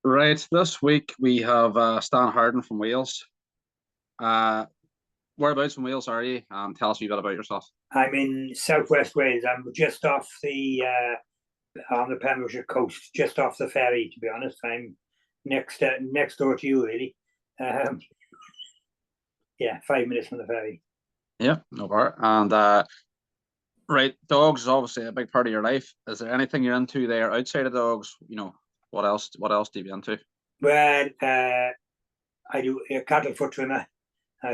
Right, this week we have Stan Harden from Wales. Uh, whereabouts in Wales are you? Tell us a wee bit about yourself. I'm in southwest Wales. I'm just off the on the Pembrokeshire coast, just off the ferry. To be honest, I'm next door to you, really. Yeah, 5 minutes from the ferry. Yeah, no bar. And right, dogs is obviously a big part of your life. Is there anything you're into there outside of dogs? What else? What else do you be into? Well, I do a cattle foot trimmer,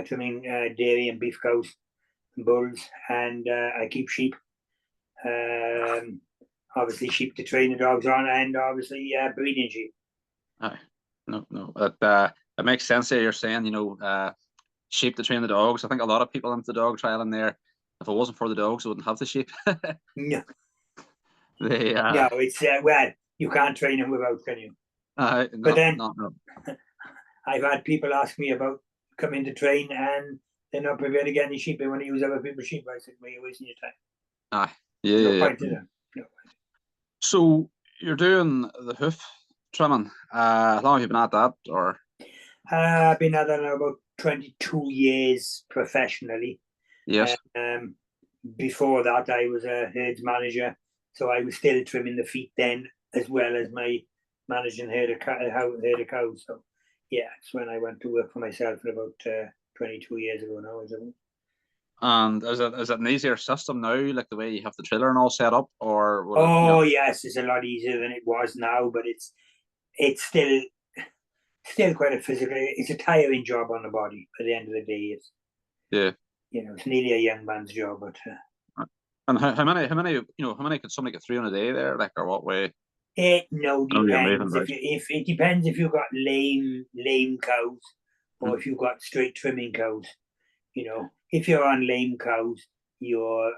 trimming dairy and beef cows and bulls, and I keep sheep. Obviously, sheep to train the dogs on, and obviously breeding sheep. Aye, no. It makes sense here. You're saying, sheep to train the dogs. I think a lot of people into the dog trial in there. If it wasn't for the dogs, they wouldn't have the sheep. No, They no, it's well, you can't train them without, can you? But then no. I've had people ask me about coming to train, and they're not prepared to get any sheep. They want to use other people's sheep. I said, well, you're wasting your time. Aye, yeah, No yeah. point in them. No. So you're doing the hoof trimming. How long have you been at that? Or I've been at that now about 22 years professionally. yes, Before that, I was a herds manager, so I was still trimming the feet then, as well as my managing herd of cows. So yeah, it's when I went to work for myself for about 22 years ago now. and is it an easier system now, like the way you have the trailer and all set up, or would Oh yes, it's a lot easier than it was now, but it's still quite a physical. It's a tiring job on the body. At the end of the day, it's it's nearly a young man's job. But and how many could somebody get through in a day there, like, or what way? It depends. If it depends if you've got lame cows or if you've got straight trimming cows. If you're on lame cows, you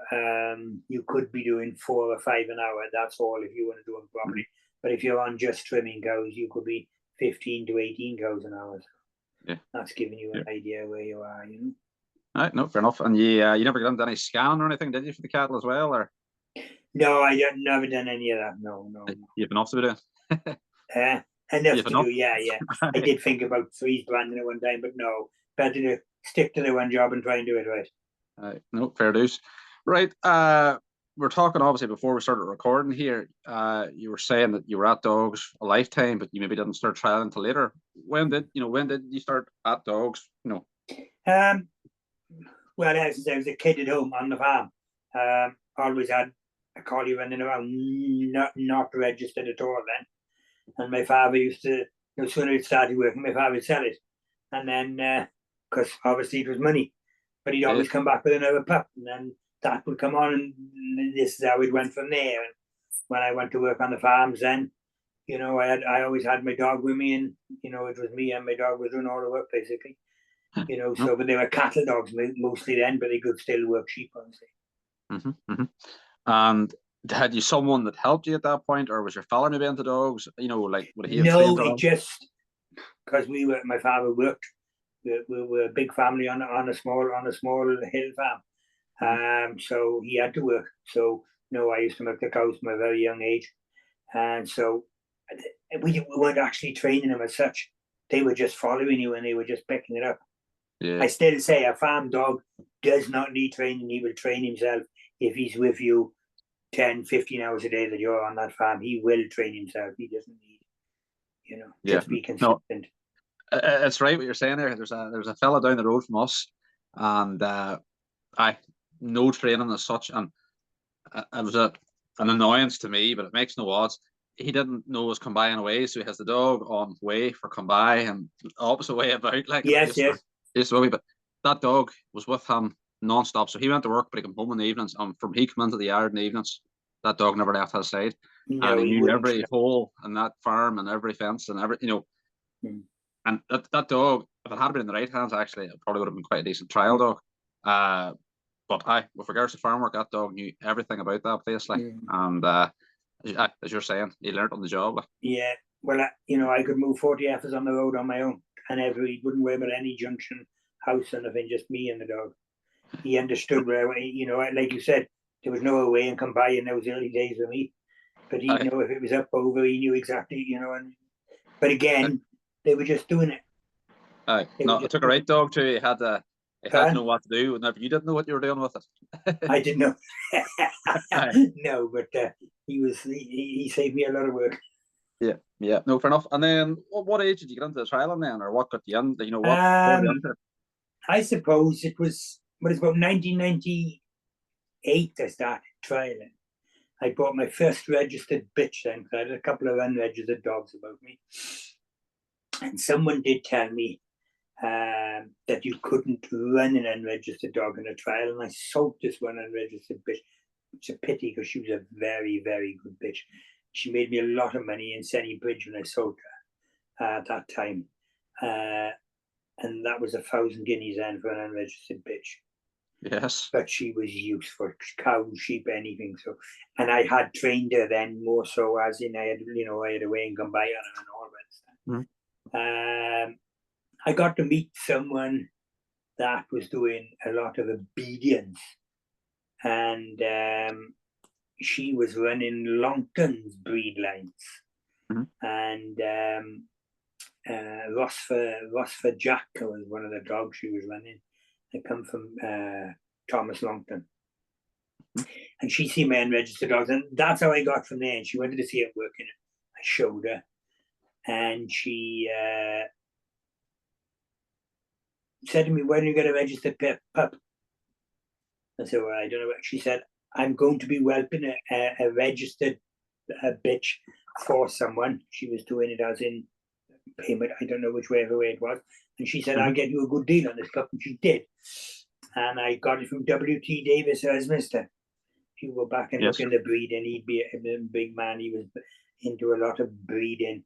could be doing 4 or 5 an hour. That's all if you want to do them properly. But if you're on just trimming cows, you could be 15 to 18 cows an hour. So that's giving you an idea where you are. Right, no, fair enough. And you never got into any scanning or anything, did you, for the cattle as well, or? No, I never done any of that. No. You've been off to do it. Enough to do, yeah. I did think about freeze branding at one time, but no. Better to stick to the one job and try and do it right. No, fair dues. Right. We're talking obviously before we started recording here. You were saying that you were at dogs a lifetime, but you maybe didn't start trialing until later. When did you start at dogs? Well, as I was a kid at home on the farm, always had a collie running around, not registered at all then. And my father used to, as soon as it started working, my father would sell it. And then, because obviously it was money, but he'd always come back with another pup. And then that would come on, and this is how it went from there. And when I went to work on the farms then, I always had my dog with me, and, it was me and my dog was doing all the work, basically. So, but they were cattle dogs mostly then, but they could still work sheep, obviously. And had you someone that helped you at that point, or was your fella maybe into dogs? Like, would he? No, it just because my father worked. We were a big family on a small hill farm, so he had to work. So I used to milk the cows from a very young age, and so we weren't actually training them as such. They were just following you, and they were just picking it up. Yeah. I still say a farm dog does not need training. He will train himself if he's with you 10, 15 hours a day that you're on that farm. He will train himself. He doesn't need, just be consistent. No, it's right what you're saying there. There's a fella down the road from us, and no training as such, and it was an annoyance to me, but it makes no odds. He didn't know it was come by in a way, so he has the dog on way for come by and opposite way about. Like yes. But that dog was with him non-stop. So he went to work, but he came home in the evenings. He came into the yard in the evenings, that dog never left his side. No, and he knew every hole in that farm and every fence and every, and that dog, if it had been in the right hands, actually, it probably would have been quite a decent trial dog. But with regards to farm work, that dog knew everything about that place. And as you're saying, he learned on the job. Yeah. Well, I could move 40 heifers on the road on my own, and wouldn't worry about any junction, house, or nothing, just me and the dog. He understood where, like you said, there was no way and come by in those early days with me. But he if it was up over, he knew exactly, But again, they were just doing it. Aye. No, it took a right dog too. He had to know what to do. Whenever you didn't know what you were doing with it. I didn't know. Aye. No, but he saved me a lot of work. Yeah. No, fair enough. And then, what age did you get into the trialing then, or what got you in? You know what? Got you into it? I suppose it was about 1998 I started trialing. I bought my first registered bitch then, because I had a couple of unregistered dogs about me. And someone did tell me that you couldn't run an unregistered dog in a trial. And I sold this one unregistered bitch. It's a pity because she was a very, very good bitch. She made me a lot of money in Senny Bridge when I sold her at that time. And that was 1,000 guineas then for an unregistered bitch. Yes. But she was used for cows, sheep, anything. So, and I had trained her then more so, as in I had a way and come by on her and all that stuff. I got to meet someone that was doing a lot of obedience, and she was running Longton's breed lines, and Rossford Jack was one of the dogs she was running. They come from Thomas Longton, and she seen my unregistered dogs, and that's how I got from there. And she wanted to see it working. I showed her, and she said to me, "Why don't you get a registered pup?" I said, "Well, I don't know." She said, "I'm going to be whelping a registered bitch for someone." She was doing it as in payment. I don't know whichever way it was. And she said, "I'll get you a good deal on this pup." And she did. And I got it from W.T. Davis as mister. If you go back and look in the breeding, he'd be a big man. He was into a lot of breeding.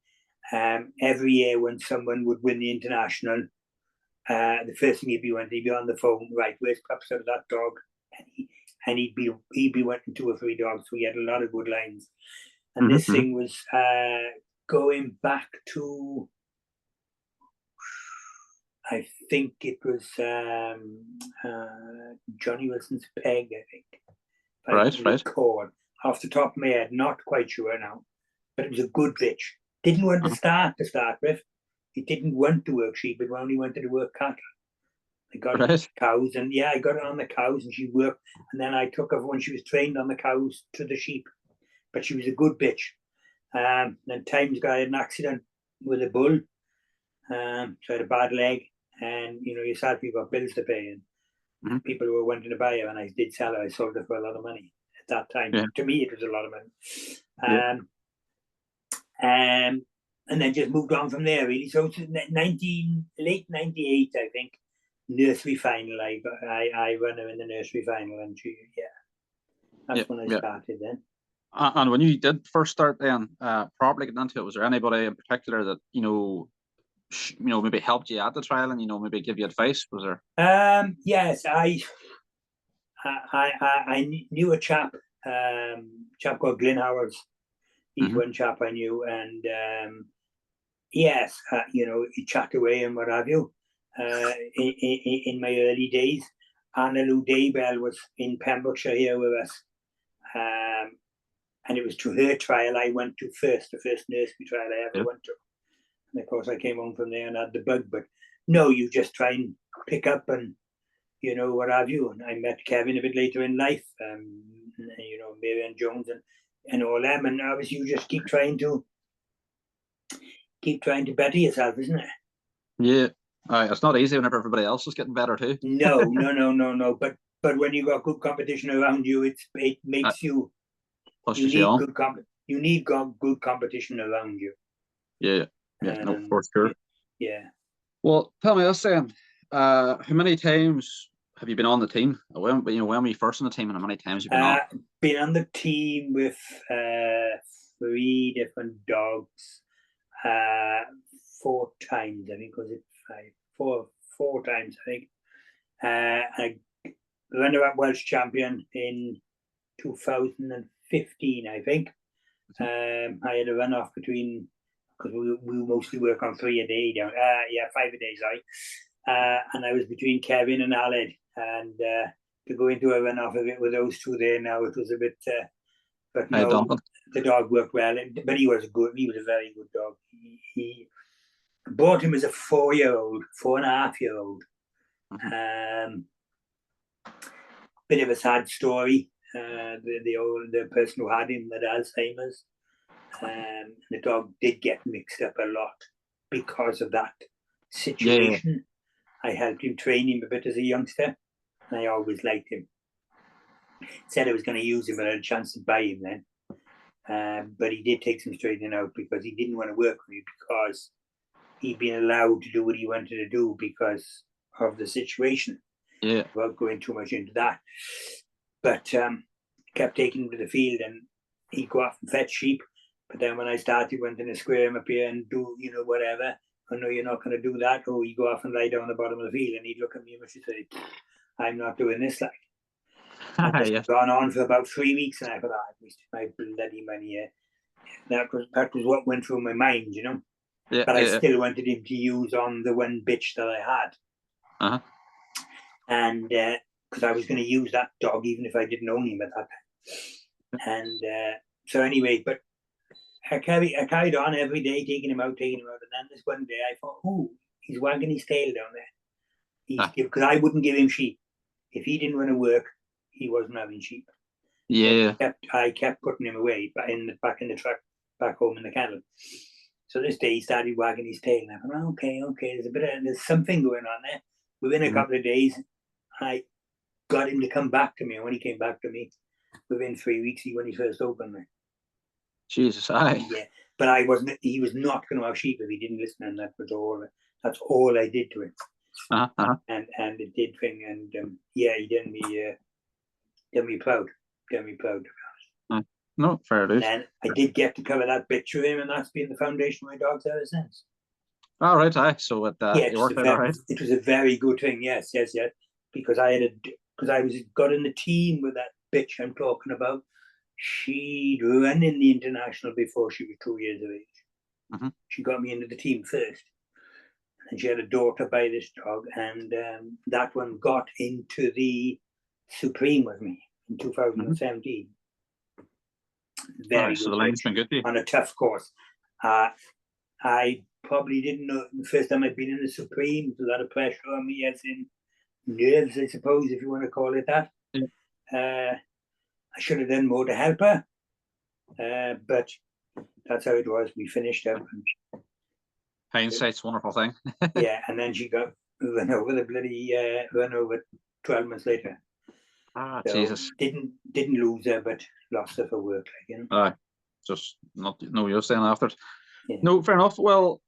Every year when someone would win the international, the first thing he'd be on the phone, right, where's pups out of that dog? And he'd be wanting 2 or 3 dogs. So he had a lot of good lines. And this thing was going back to, I think it was Johnny Wilson's Peg, I think. Right. Call. Off the top of my head, not quite sure now. But it was a good bitch. Didn't want to start with. He didn't want to work sheep, but only wanted to work cattle. I got it on cows, and I got it on the cows, and she worked. And then I took her when she was trained on the cows to the sheep. But she was a good bitch. Then times I had an accident with a bull. So I had a bad leg, and yourself, you've got bills to pay, and people who were wanting to buy her, and I did sell her. I sold her for a lot of money at that time. Yeah. To me, it was a lot of money. And then just moved on from there, really. So it's late 98, I think, nursery final. I run her in the nursery final, and that's when I started then. And when you did first start then, properly getting into it, was there anybody in particular that maybe helped you at the trial and maybe give you advice? Was there? Yes, I knew a chap called Glyn Howells. He's one chap I knew, and he chat away and what have you. In my early days, Anna Lou Daybell was in Pembrokeshire here with us, and it was to her trial I went to first, the first nursery trial I ever went to. And of course, I came home from there and had the bug. But no, you just try and pick up and what have you. And I met Kevin a bit later in life, Marion Jones and all them. And obviously, you just keep trying to better yourself, isn't it? Yeah. It's not easy whenever everybody else is getting better too. No. But when you got good competition around you, it makes you. You need good competition around you. Yeah. No, for sure. Yeah. Well, tell me this then. How many times have you been on the team? When were you first on the team, and how many times have you been on? Been on the team with 3 different dogs. 4 times, I think. Was it 5? 4 times, I think. I runner-up Welsh champion in 2015, I think. I had a run-off between, because we mostly work on 3 a day down. 5 a day, sorry. And I was between Kevin and Aled, and to go into a run-off of it with those 2 there now, it was a bit. But no, the dog worked well, but he was a very good dog. He bought him as a 4.5-year-old. Bit of a sad story. The person who had him had Alzheimer's. The dog did get mixed up a lot because of that situation. I helped him train him a bit as a youngster, and I always liked him. Said I was going to use him, but I had a chance to buy him then. But he did take some straightening out because he didn't want to work with me because he'd been allowed to do what he wanted to do because of the situation. Yeah. Without going too much into that. But kept taking him to the field, and he'd go off and fetch sheep. But then when I started, went in a square him up here and do, whatever. Oh, no, you're not going to do that. Oh, you go off and lie down the bottom of the field, and he'd look at me and she'd say, I'm not doing this, like. It's gone on for about 3 weeks, and I thought, I wasted my bloody money here. That was what went through my mind, Yeah, but I still wanted him to use on the one bitch that I had. And because I was going to use that dog even if I didn't own him at that time. And so anyway, but I carried on every day, taking him out. And then this one day I thought, oh, he's wagging his tail down there. Because I wouldn't give him sheep. If he didn't want to work, he wasn't having sheep. Yeah. So I kept putting him away back in the truck, back home in the kennel. So this day he started wagging his tail, and I thought, okay, there's something going on there. Within a couple of days, I got him to come back to me, and when he came back to me, within 3 weeks, when he first opened me. Jesus, aye. Yeah, but he was not going to have sheep if he didn't listen, and that's all I did to him. And it did thing, and he did me proud. Did me proud, to be honest. No, fair dues. And I did get to cover that bitch with him, and that's been the foundation of my dogs ever since. All right, aye. So it worked out all right. It was a very good thing, yes. Because I got in the team with that bitch I'm talking about. She'd run in the international before she was 2 years of age. She got me into the team first, and she had a daughter by this dog, and that one got into the Supreme with me in 2017. Very good. So the line's been good to you. On a tough course. I probably didn't know the first time I'd been in the Supreme. There's a lot of pressure on me, as in nerves, I suppose, if you want to call it that. I should have done more to help her, but that's how it was. We finished up. Hindsight's a wonderful thing. Yeah, and then she got run over 12 months later. So Jesus. Didn't lose her, but lost her for work, Aye, just no use then after it. Yeah. No, fair enough. Well,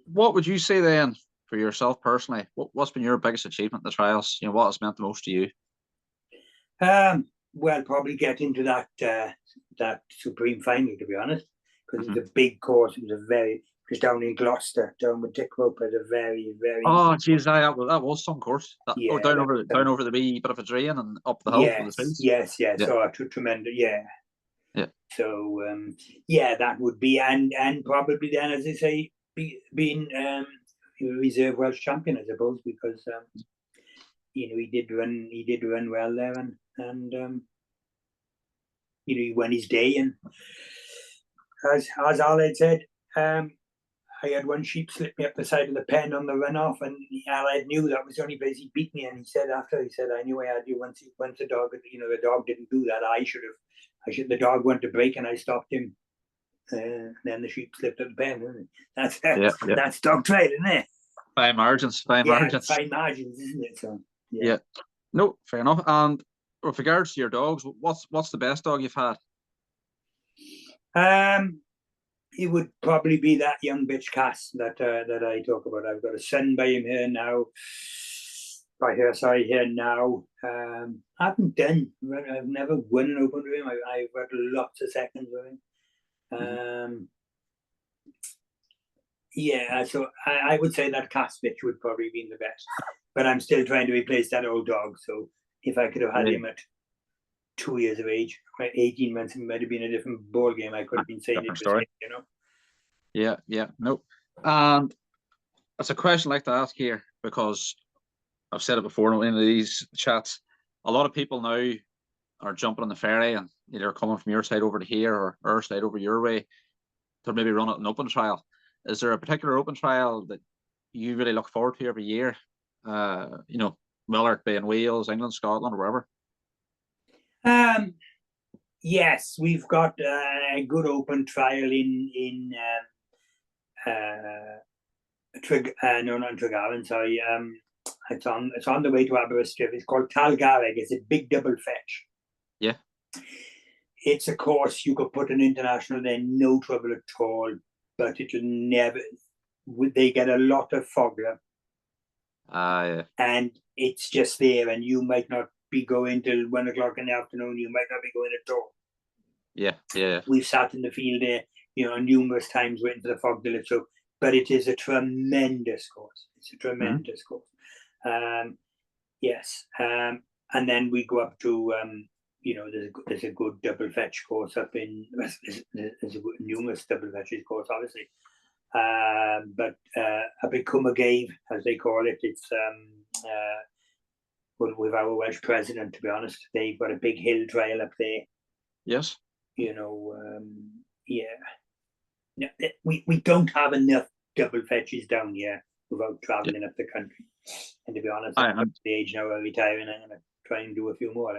what would you say then for yourself personally? What's been your biggest achievement in the trials? What has meant the most to you? Well, probably getting to that Supreme final, to be honest, because it was a big course. It was down in Gloucester, down with Dick Roper, a very, very. Oh, geez, that was some course. Down over the wee bit of a drain and up the hill for the fields. Yes. So tremendous, yeah. So that would be, and probably then, as I say, being reserve Welsh champion, I suppose, because he did run well there, and he won his day, and as Aled said, I had one sheep slip me up the side of the pen on the runoff, and Aled knew that was the only place he beat me, and he said I knew I had you once the dog, the dog didn't do that. The dog went to break, and I stopped him. And then the sheep slipped up the pen. That's dog trail, isn't it? By margins, margins, isn't it? So yeah. No, fair enough. And with regards to your dogs, what's the best dog you've had? It would probably be that young bitch Cass that I talk about. I've got a son by him here now. Here now. I haven't I've never won an open with him. I've got lots of seconds with him. So I would say that Cass bitch would probably be the best. But I'm still trying to replace that old dog. So if I could have had him at 2 years of age, 18 months, it might have been a different ball game. I could have been saying it, story. Yeah, no. And it's a question I'd like to ask here, because I've said it before in one of these chats. A lot of people now are jumping on the ferry and either coming from your side over to here or our side over your way to maybe run an open trial. Is there a particular open trial that you really look forward to every year? Whether it be in Wales, England, Scotland, or wherever. Yes, we've got a good open trial in not Tregaron, sorry. It's on the way to Aberystwyth. It's called Talgarreg. It's a big double fetch. Yeah. It's a course you could put an international there, no trouble at all, but it'll never. They get a lot of fog there. Yeah. And it's just there, and you might not be going till 1 o'clock in the afternoon. You might not be going at all. Yeah. We've sat in the field there, numerous times waiting for the fog to lift. So, but it is a tremendous course. It's a tremendous course. Yes. And then we go up to there's a good double fetch course up in. There's numerous double fetches course, obviously. But up in Cumagave, as they call it, it's with our Welsh president, to be honest. They've got a big hill trail up there. Yes. We don't have enough double fetches down here without travelling up the country. And to be honest, I'm at the age now of retiring. I'm going to try and do a few more.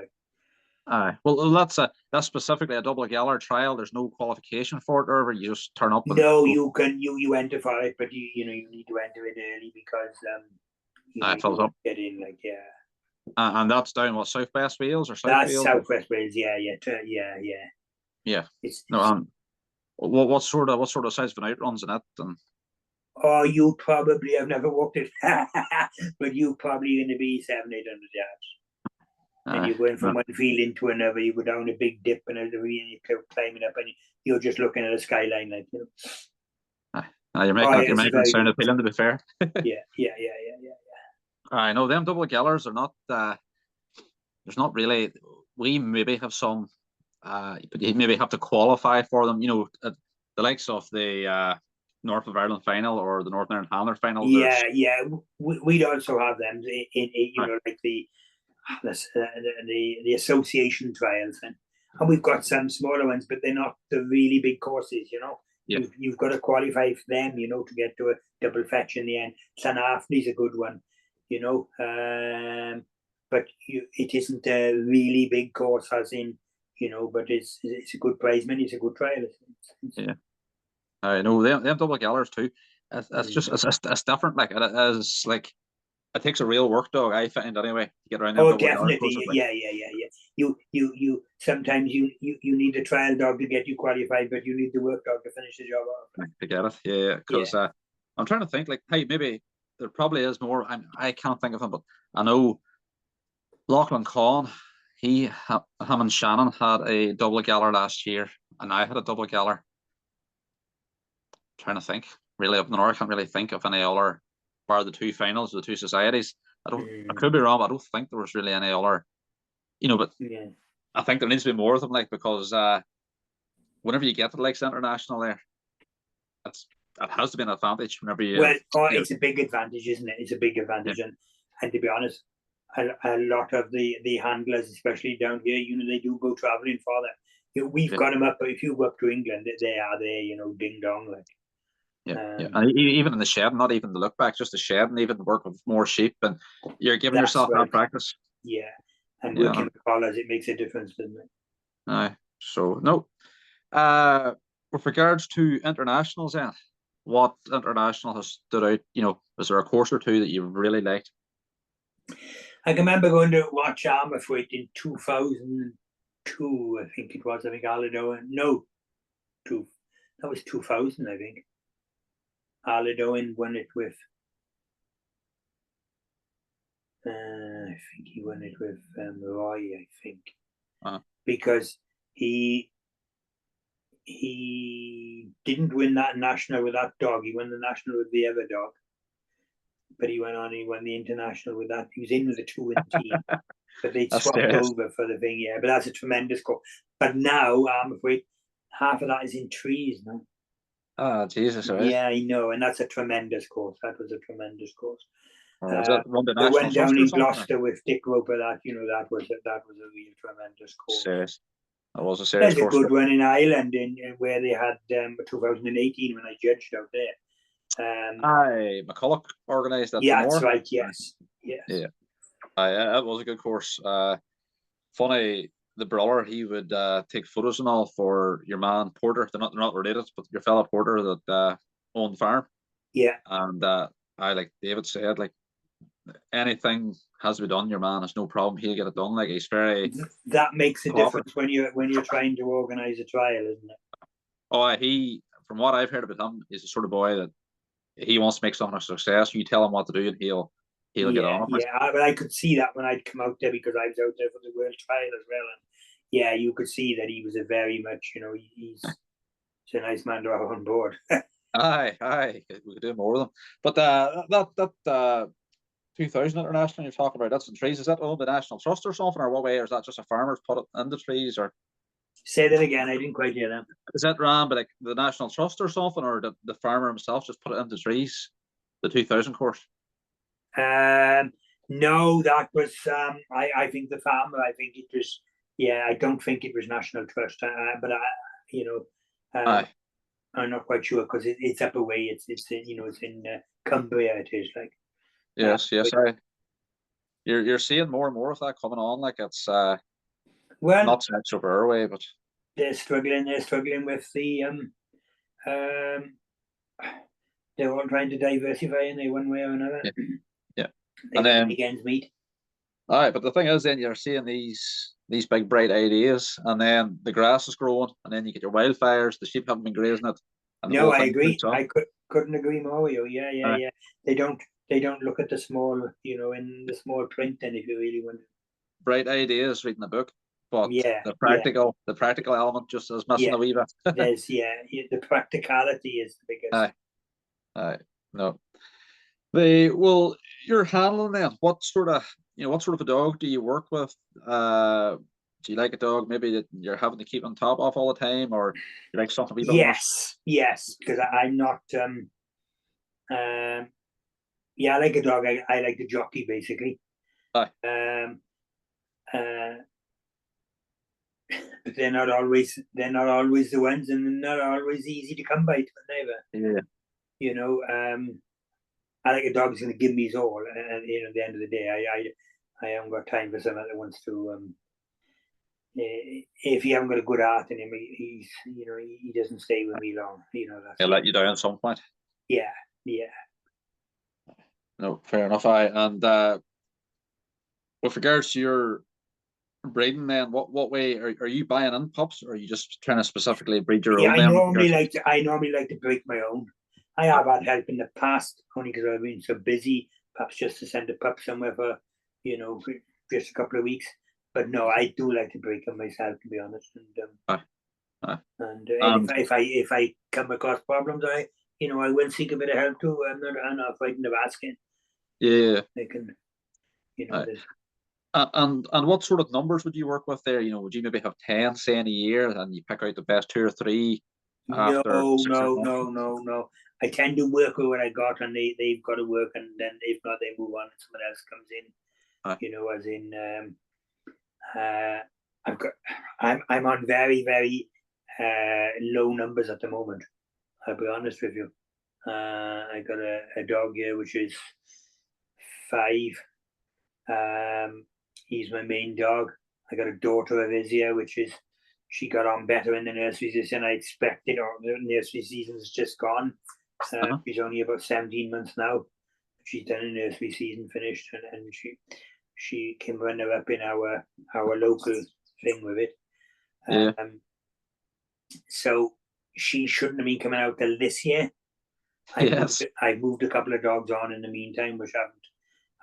Well, that's specifically a double galler trial. There's no qualification for it, or you just turn up. No, you enter for it, but you need to enter it early because it fills up. Get in, and that's down Southwest Wales or South That's Wales? Southwest Wales, yeah. What sort of size of an outruns in it? And you probably, I've never walked it, but you probably going to be 700-800 yards. And you're going from one field into another. You go down a big dip and you're climbing up, and you're just looking at a skyline, You're making it sound appealing, to be fair. Yeah. I know them double gallers are not. There's not really. We maybe have some, but you maybe have to qualify for them. The likes of the North of Ireland final or the Northern Ireland Handler final. Yeah. We'd also have them like the association trials, and we've got some smaller ones, but they're not the really big courses. You've got to qualify for them, to get to a double fetch in the end. Llanafney's a good one, but it isn't a really big course, as in, but it's a good prize money. It's a good trial. Yeah, I know them double gallers too. It's just it's different. Like it is like. It takes a real work dog, I find, anyway, to get around. Definitely, yeah. You sometimes you need a trial dog to get you qualified, but you need the work dog to finish the job off. To get it, yeah. Because I'm trying to think, hey, maybe there probably is more. I can't think of them, but I know Lachlan Conn, him and Shannon had a double galler last year, and I had a double galler. I'm trying to think, really up north, I can't really think of any other. Bar the two finals of the two societies. I could be wrong, but I don't think there was really any other, but I think there needs to be more of them, because whenever you get to the Lakes International there, it has to be an advantage whenever you. Well, it's a big advantage, isn't it? It's a big advantage, and to be honest, a lot of the handlers, especially down here, they do go travelling for that. We've got them up, but if you go up to England, they are there, ding dong, and even in the shed, not even the look back, just the shed, and even work with more sheep, and you're giving yourself that practice. Yeah, and working with collars, it makes a difference, doesn't it? So no. With regards to internationals, then, what international has stood out? Was there a course or two that you really liked? I can remember going to watch Armafreight in 2002. I think it was. I think Aladoin. No, that was 2000. I think. Aladoin won it with. I think he won it with Roy. I think because he didn't win that national with that dog. He won the national with the other dog, but he went on. He won the international with that. He was in with the two in the team, but they swapped over for the thing. Yeah, but that's a tremendous course. But now I'm afraid half of that is in trees now. Oh, Jesus. Yeah, I know. And that's a tremendous course. That was a tremendous course. Or was that run the They National went down Trust or in something? Gloucester with Dick Roper. That was a real tremendous course. Serious. That was a serious There's a course. good one in Ireland in where they had 2018 when I judged out there. McCulloch organised that. Yeah, More. that's right. Yes. Yeah. That was a good course. Funny, the brother, he would take photos and all for your man Porter. They're not related, but your fella Porter that owned the farm. Yeah. And like David said, like anything has to be done. Your man has no problem. He'll get it done. Like he's very. That makes a cooperative. difference when you're trying to organise a trial, isn't it? Oh, from what I've heard about him, is the sort of boy that he wants to make something a success. You tell him what to do, and he'll get on it. Yeah, but I could see that when I'd come out there because I was out there for the World Trial as well, and yeah, you could see that he was a very much, he's a nice man to have on board. Aye, we could do more of them. But that 2000 international you're talking about, that's in trees. Is that owned by National Trust or something, or what way? Or is that just a farmer's put it in the trees? Or say that again? I didn't quite hear that. Is that ran by like the National Trust or something, or the farmer himself just put it into trees? The 2000 course. No, that was I think the farmer. I think it was. Yeah, I don't think it was National Trust, but I'm not quite sure because it's up away. It's in Cumbria. It is like. Yes. You're seeing more and more of that coming on. Like it's well, not so much over our way, but they're struggling. They're struggling with the they're all trying to diversify in one way or another. Yeah. And then against meat. All right, but the thing is, then you're seeing these big bright ideas, and then the grass is growing, and then you get your wildfires. The sheep haven't been grazing it. No, I agree. I couldn't agree more with you. Yeah. They don't look at the small, in the small print. Then if you really want bright ideas, reading the book, but the practical element just is missing a wee bit. There's the practicality is the biggest. Aye. No. You're handling then. What sort of a dog do you work with? Do you like a dog maybe that you're having to keep on top of all the time, or you like something a wee bit more? Yes, because I'm not. I like a dog. I like the jockey basically. Aye. But they're not always the ones, and they're not always easy to come by. Neither. Yeah. I like a dog who's going to give me his all, and at the end of the day, I haven't got time for someone that wants to. If you haven't got a good heart in him, he doesn't stay with me long. He'll let you down at some point. Yeah. No, fair enough. And with regards to your breeding, then what way are you buying in pups, or are you just trying to specifically breed your own? I normally like to break my own. I have had help in the past, only because I've been so busy, perhaps just to send a pup somewhere for, just a couple of weeks. But no, I do like to break them myself, to be honest. And if I come across problems, I will seek a bit of help too. I'm not frightened of asking. Yeah. They can, And what sort of numbers would you work with there? Would you maybe have 10, say, in a year, and you pick out the best 2 or 3? No. I tend to work with what I got, and they've got to work, and then if not, they move on, and someone else comes in. As in, I'm on very, very low numbers at the moment. I'll be honest with you. I got a dog here which is 5. He's my main dog. I got a daughter of his here, which is. She got on better in the nursery than I expected, or the nursery season's just gone. She's only about 17 months now. She's done a nursery season, finished, and she came runner up in our local thing with it. So she shouldn't have been coming out till this year. I moved a couple of dogs on in the meantime, which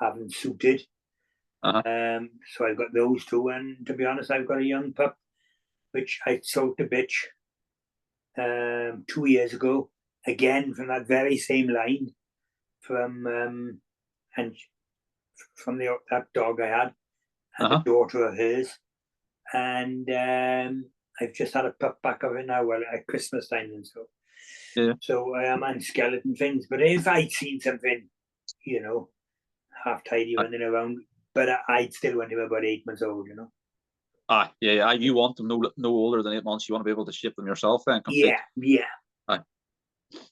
haven't suited. So I've got those 2, and to be honest, I've got a young pup which I sold to bitch 2 years ago, again from that very same line, from that dog I had, and the daughter of hers, and I've just had a pup back of it now, at Christmas time, and so I am on skeleton things. But if I'd seen something, half tidy running around. But I'd still want him about 8 months old, you know. Yeah. You want them no older than 8 months. You want to be able to shape them yourself then. Complete. Yeah.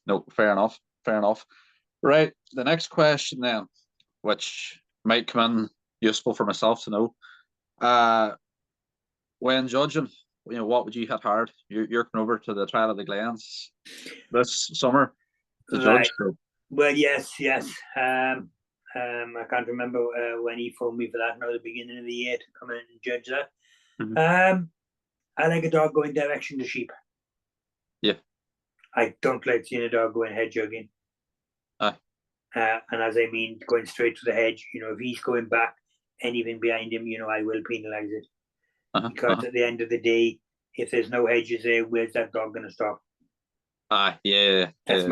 No, fair enough. Right. The next question then, which might come in useful for myself to know. When judging, what would you hit hard? You're coming over to the Trial of the Glens this summer to judge. So. Well, yes. I can't remember when he phoned me for that. Now the beginning of the year to come in and judge that. Mm-hmm. I like a dog going direction to sheep. Yeah. I don't like seeing a dog going hedge jogging. And as I mean, going straight to the hedge. If he's going back, anything behind him, I will penalise it. Because at the end of the day, if there's no hedges there, where's that dog going to stop? Yeah. That's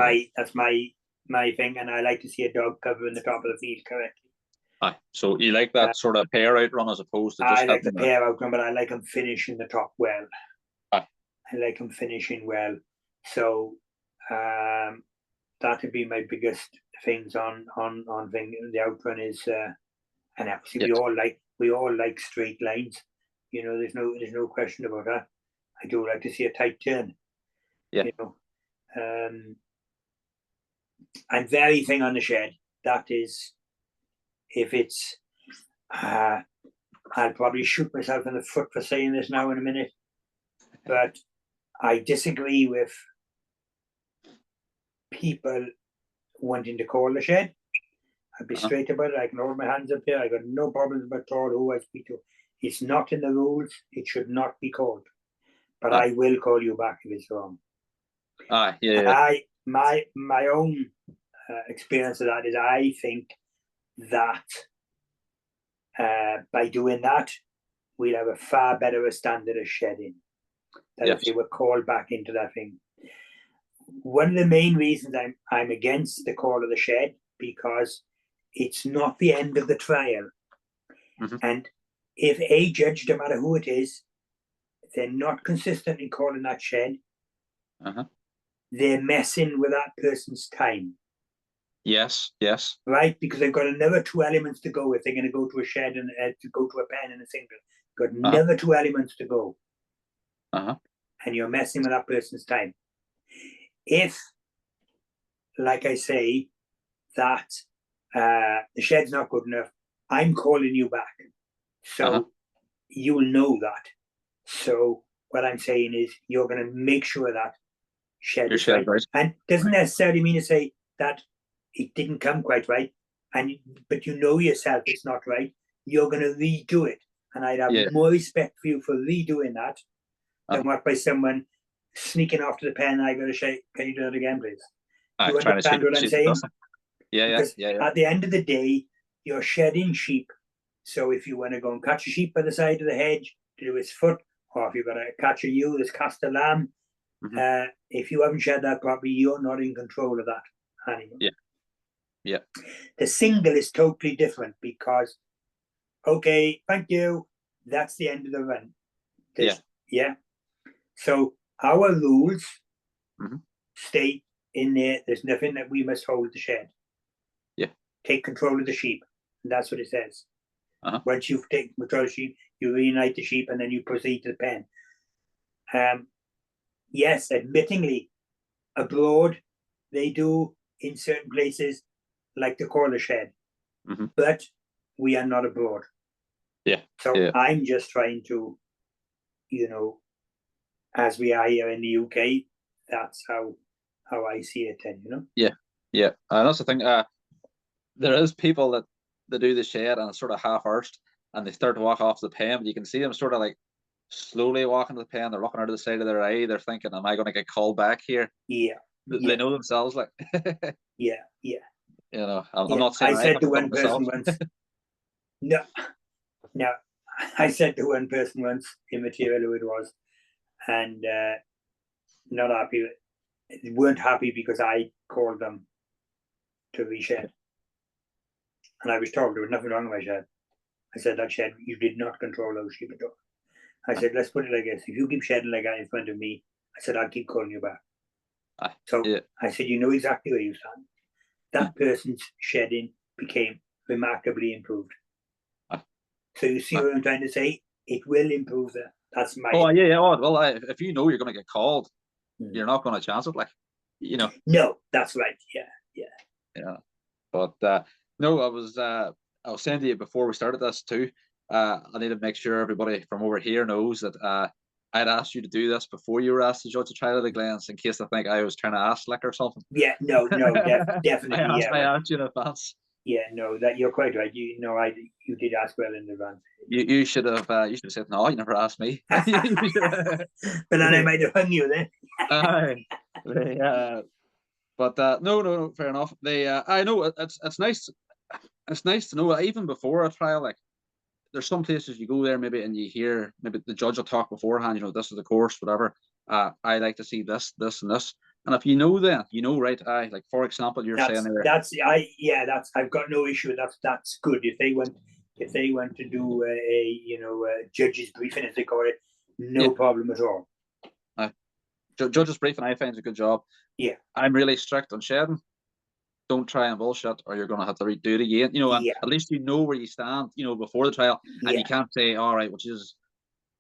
my thing, and I like to see a dog covering the top of the field correctly. So you like that sort of pair out run as opposed to just. I like the pair out run, but I like him finishing the top well. I like him finishing well. So that would be my biggest things on thing. The outrun is, and obviously we all like straight lines. There's no question about that. I do like to see a tight turn. Yeah. And very thing on the shed. That is, if it's, I'll probably shoot myself in the foot for saying this now in a minute, but I disagree with people wanting to call the shed. I'd be straight about it. I can hold my hands up here. I got no problems about all who I speak to. It's not in the rules. It should not be called. But I will call you back if it's wrong. Yeah. My own experience of that is I think that by doing that, we'll have a far better standard of shedding than if they were called back into that thing. One of the main reasons I'm against the call of the shed, because it's not the end of the trial. Mm-hmm. And if a judge, no matter who it is, they're not consistent in calling that shed, they're messing with that person's time. Yes. Right? Because they've got another 2 elements to go if they're going to go to a shed and to go to a pen and a single. Got another 2 elements to go. And you're messing with that person's time. If, like I say, that the shed's not good enough, I'm calling you back. So you will know that. So what I'm saying is you're going to make sure that shed is right. And doesn't necessarily mean to say that it didn't come quite right, but you know yourself it's not right. You're going to redo it. And I'd have more respect for you for redoing that than what by someone sneaking off to the pen. I got to say, can you do it again, please? You understand what I'm saying? Yeah. At the end of the day, you're shedding sheep. So if you want to go and catch a sheep by the side of the hedge to do its foot, or if you've got to catch a ewe that's cast a lamb, if you haven't shed that properly, you're not in control of that animal. Yeah. The single is totally different because, okay, thank you, that's the end of the run. Yeah. So our rules state in there, there's nothing that we must hold the shed. Yeah. Take control of the sheep. And that's what it says. Once you've taken control of the sheep, you reunite the sheep and then you proceed to the pen. Yes, admittingly, abroad, they do in certain places like to call a shed. But we are not abroad. So I'm just trying to, as we are here in the UK, that's how I see it then, Yeah. And that's the thing. There is people that they do the shed and it's sort of half-arsed and they start to walk off the pen, but you can see them sort of like slowly walking to the pen. They're looking out of the side of their eye. They're thinking, am I going to get called back here? They know themselves, like. Yeah. I'm not saying I said to one person once. No. I said to one person once, immaterial who it was, and not happy. They weren't happy because I called them to reshed. And I was told there was nothing wrong with my shed. I said, that shed, you did not control those sheep at all. I said, let's put it like this. If you keep shedding like that in front of me, I said, I'll keep calling you back. I said, you know exactly where you stand. That person's shedding became remarkably improved. Ah. So you see what I'm trying to say? It will improve there. That's my. Oh yeah. Oh, well, if you know you're going to get called, Mm. you're not going to chance it. Like, you know. No, that's right. Yeah. But no, I was saying to you before we started this too. I need to make sure everybody from over here knows that I'd asked you to do this before you were asked to judge a trial of the Glens, in case I think I was trying to ask Slick or something. Yeah, no, definitely. I asked you in advance. Yeah, no, that you're quite right. You did ask well in advance. You should have said no. You never asked me. But then I might have hung you then. But no, fair enough. I know it's nice. It's nice to know even before a trial, like there's some places you go there maybe and you hear maybe the judge will talk beforehand. This is the course, whatever. I like to see this, and this. And if you know, then you know, right? Like for example, you're saying there. I've got no issue. That's good. If they went to do a judge's briefing, as they call it, no problem at all. Judge's briefing, I find, is a good job. Yeah, I'm really strict on shedding. Don't try and bullshit, or you're going to have to redo it again. And at least you know where you stand. Before the trial, and you can't say, all right, which is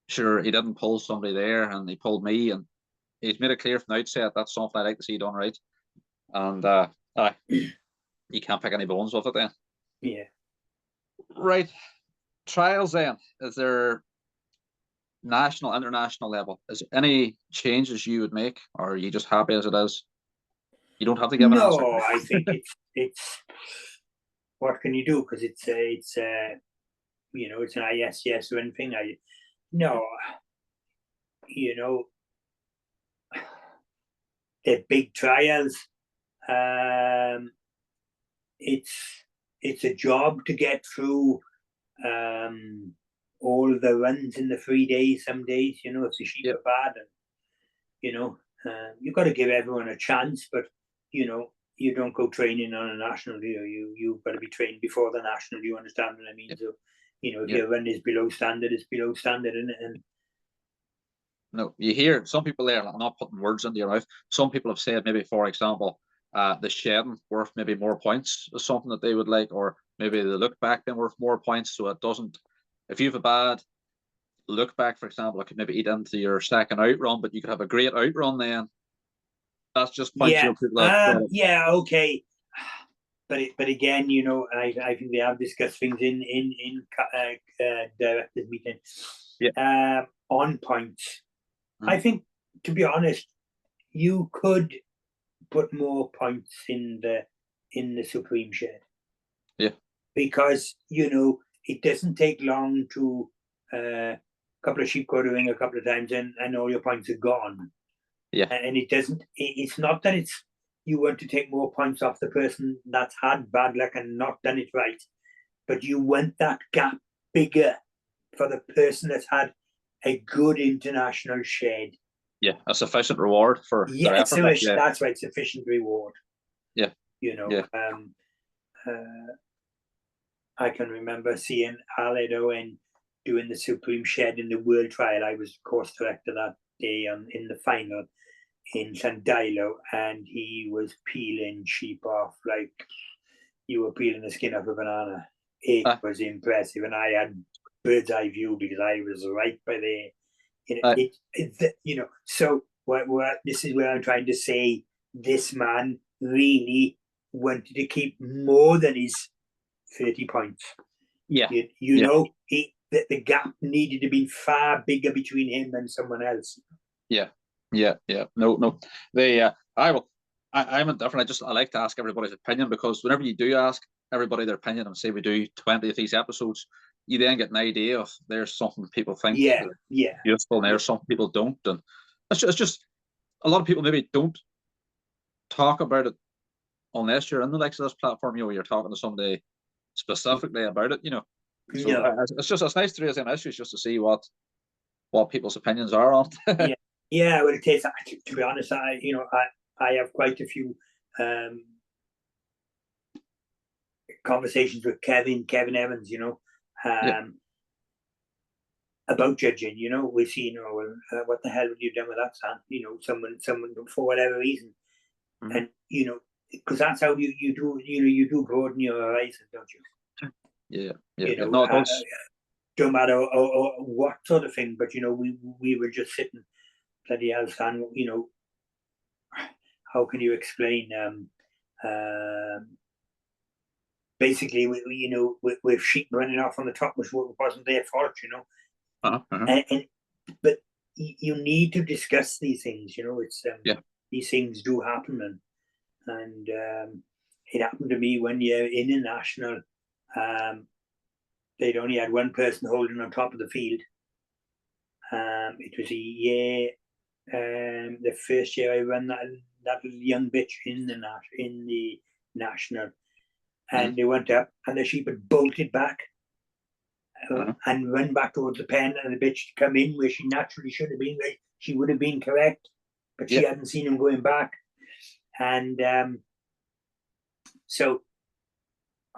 sure he didn't pull somebody there, and he pulled me, and he's made it clear from the outset that's something I like to see done right. And you can't pick any bones with it then. Yeah. Right. Trials then. Is there national, international level? Is there any changes you would make, or are you just happy as it is? You don't have to give an answer. No, I think it's what can you do? Because it's an ISCS or anything. They're big trials. It's a job to get through all the runs in the 3 days. Some days, if the sheep are bad, and you've got to give everyone a chance. But you don't go training on a national. You've got to be trained before the national. You understand what I mean? So if your run is below standard, it's below standard, isn't it? And no, you hear some people there. I'm not putting words into your mouth. Some people have said maybe, for example, the shedding worth maybe more points is something that they would like, or maybe the look back being worth more points. So it doesn't. If you have a bad look back, for example, it could maybe eat into your second outrun, but you could have a great outrun then. That's just points. Okay. But again, I think they have discussed things in directors meeting. Yeah. On points. I think, to be honest, you could put more points in the Supreme Shed. Yeah. Because it doesn't take long to a couple of sheep go to ring a couple of times and all your points are gone. Yeah. And it doesn't. It's not that you want to take more points off the person that's had bad luck and not done it right, but you want that gap bigger for the person that's had a good international shed. Yeah, a sufficient reward for their effort. That's right, sufficient reward. Yeah. I can remember seeing Aled Owen doing the Supreme Shed in the World Trial. I was course director that day in the final in Llandilo, and he was peeling sheep off like you were peeling the skin off a banana. It was impressive, and I had bird's eye view because I was right by there. So this is where I'm trying to say this man really wanted to keep more than his 30 points. Yeah. The gap needed to be far bigger between him and someone else. Yeah. No. I'm indifferent. I like to ask everybody's opinion, because whenever you do ask everybody their opinion, and say we do 20 of these episodes, you then get an idea of there's something people think useful, and there's something people don't, and it's just a lot of people maybe don't talk about it unless you're in the likes of this platform. You're talking to somebody specifically about it. So it's nice to raise them issues just to see what people's opinions are on. Well, it takes, to be honest, I have quite a few conversations with Kevin Evans, about judging. We see, what the hell have you done with that, Sam? Someone for whatever reason, and because that's how you do broaden your horizon, don't you? Yeah. You No, know, it does. don't matter what sort of thing, but you know, we were just sitting, bloody hell, Stan, you know, how can you explain? Basically, you know, with sheep running off on the top, which wasn't their fault, you know. And but you need to discuss these things, you know. It's these things do happen, and it happened to me one year in a national. They'd only had one person holding on top of the field. It was a year, the first year I ran that young bitch in the national, and they went up, and the sheep had bolted back and run back towards the pen, and the bitch come in where she naturally should have been. Where she would have been correct, but she hadn't seen him going back, and so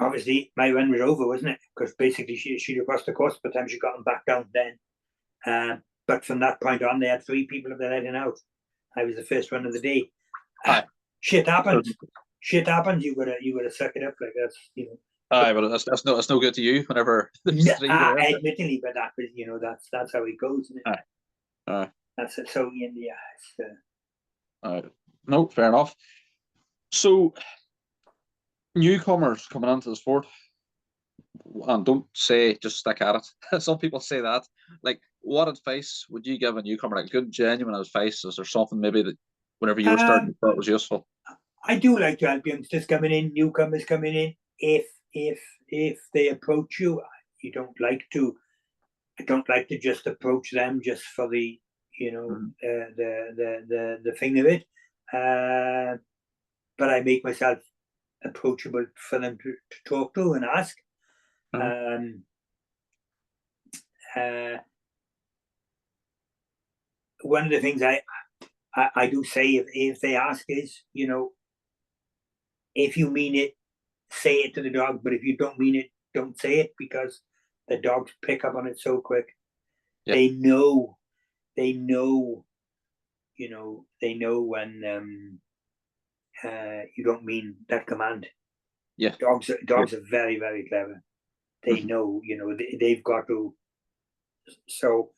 obviously my run was over, wasn't it? Because basically she'd have crossed the course by the time she got him back down then. But from that point on, they had 3 people that they're letting out. I was the first one of the day. Shit happens. Shit happens. You gotta suck it up, like that's, you know. But that's no good to you whenever there's 3 there. Admittedly, but that was, you know, that's how it goes, isn't it? That's it. So no, fair enough. So newcomers coming into the sport, and don't say just stick at it. Some people say that. Like, what advice would you give a newcomer? Like, good, genuine advice? Is there something maybe that whenever you were starting, you thought was useful? I do like to help youngsters coming in, newcomers coming in. If they approach you, I don't like to just approach them just for the, you know, the thing of it. But I make myself approachable for them to talk to and ask. One of the things I do say if they ask is, you know, if you mean it, say it to the dog, but if you don't mean it, don't say it, because the dogs pick up on it so quick. They know, you know, they know when you don't mean that command. Dogs are very, very clever. They know, you know, they've got to. So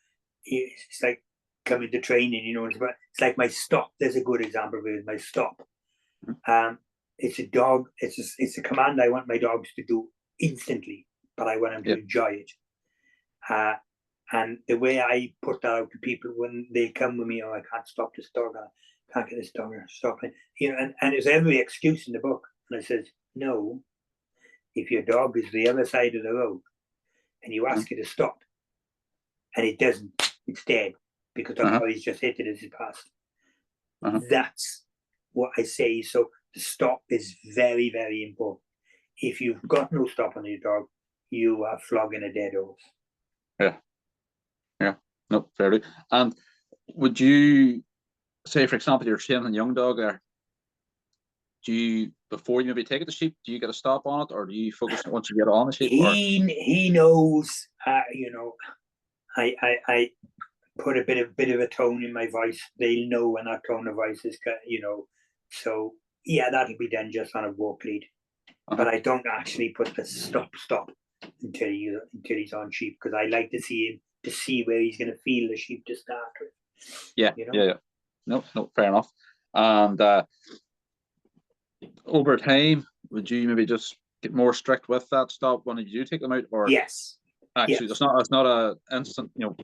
it's like coming to training, you know. It's like my stop. There's a good example of it. My stop. It's a dog. It's a command I want my dogs to do instantly, but I want them to enjoy it. And the way I put that out to people when they come with me, oh, I can't stop this dog. I can't get this dog to stop it. You know, and there's every excuse in the book. And I says, no, if your dog is the other side of the road and you ask it to stop and it doesn't, it's dead, because the body's just hit it as it passed. That's what I say. So the stop is very, very important. If you've got no stop on your dog, you are flogging a dead horse. No, fairly. And would you say, for example, you're training a young dog there, do you, before you maybe take it to sheep, do you get a stop on it, or do you focus once you get on the sheep? He knows, you know, I put a bit of a tone in my voice. They'll know when that tone of voice is, you know. So that'll be done just on a walk lead. But I don't actually put the stop until he's on sheep, because I like to see him, to see where he's going to feel the sheep to start with. You know? No, fair enough. And over time, would you maybe just get more strict with that stop when you do take them out, or yes, actually it's not a instant, you know,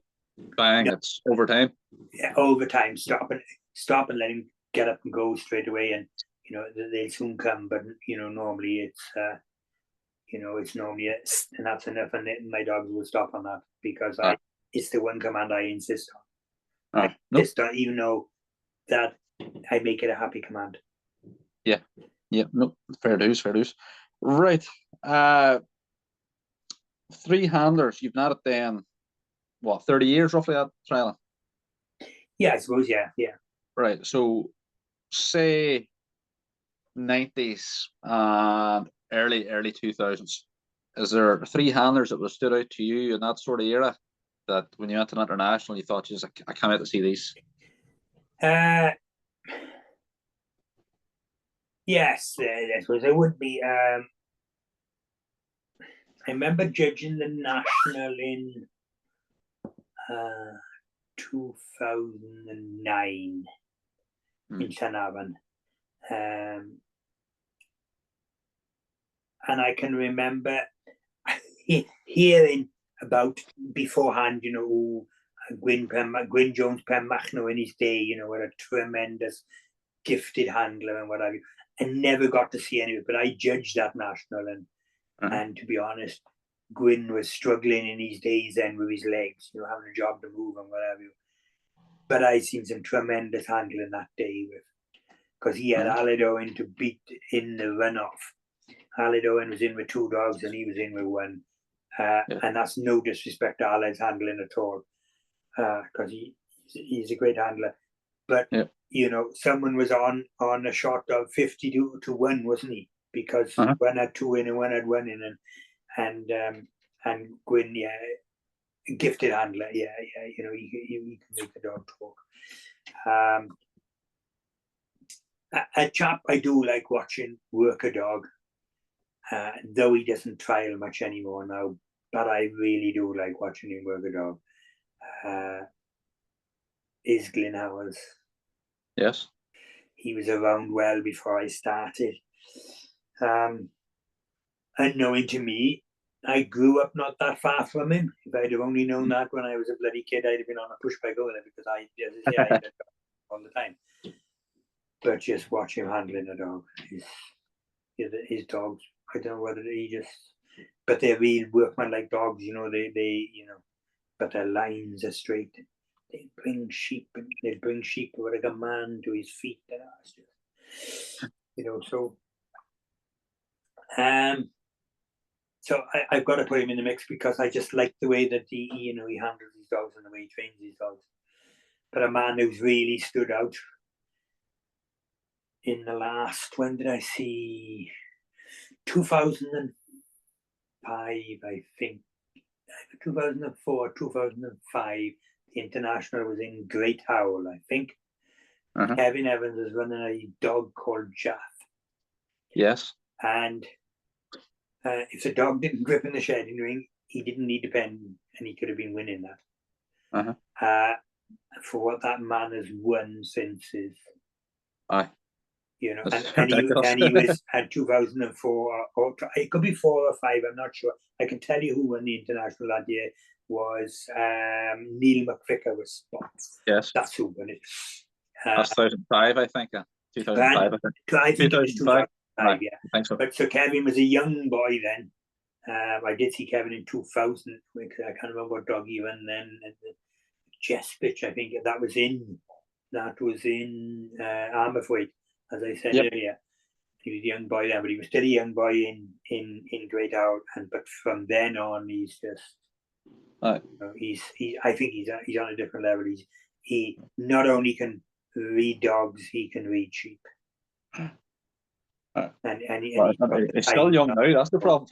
bang. No. It's over time. Over time. Stop and let him get up and go straight away, and you know they'll soon come. But you know, normally it's you know, it's normally and that's enough, and my dogs will stop on that, because it's the one command I insist on. Even though that I make it a happy command. No, fair dues. Right. 3 handlers, you've not it then, what, 30 years roughly at trialing? Yeah, I suppose, yeah. Right. So say 90s and early 2000s. Is there 3 handlers that would have stood out to you in that sort of era, that when you went to an international you thought, just I can't wait to see these? Yes, I suppose there would be. I remember judging the national in 2009 in Stan Harden. And I can remember hearing about beforehand, Gwyn Jones Penmachno in his day, were a tremendous gifted handler and what have you. I never got to see any of it, but I judged that national, and to be honest, Gwyn was struggling in his days then with his legs, having a job to move and what have you. But I seen some tremendous handling that day because he had Aled Owen to beat in the runoff. Aled Owen was in with 2 dogs and he was in with 1. And that's no disrespect to Aled's handling at all, because he's a great handler. But someone was on a shot of 50 to 1, wasn't he? Because one had 2 in and one had 1 in, and Gwyn, gifted handler, he can make the dog talk. A chap I do like watching work a dog, though he doesn't trial much anymore now, but I really do like watching him work a dog, is Glyn Howells. Yes. He was around well before I started. Unknowing to me, I grew up not that far from him. If I'd have only known that when I was a bloody kid, I'd have been on a push bike over there, because I had a dog all the time. But just watch him handling a dog. His dogs, I don't know whether but they're real workman-like dogs, but their lines are straight. They bring sheep with like a man to his feet. And so I've got to put him in the mix because I just like the way that he handles his dogs and the way he trains his dogs. But a man who's really stood out in the last, when did I see? 2005, I think. 2004, 2005. The international was in Great Howell, I think. Kevin Evans was running a dog called Jaff. Yes. And if the dog didn't grip in the shedding ring, he didn't need to pen, and he could have been winning that. For what that man has won since is, and he was at 2004, or it could be 4 or 5, I'm not sure. I can tell you who won the international that year was Neil McVicker with Spots. Yes. That's who won it. That's 2005, I think. 2005, I think. I think it was 2005, right. yeah. I think so. But so Kevin was a young boy then. I did see Kevin in 2000. I can't remember what dog he won then. Jespich, I think that was in Armavwyd, as I said earlier. He was a young boy then, but he was still a young boy in Great Howell. But from then on, he's just I think he's on a different level. He not only can read dogs, he can read sheep. He's still young now. That's the problem.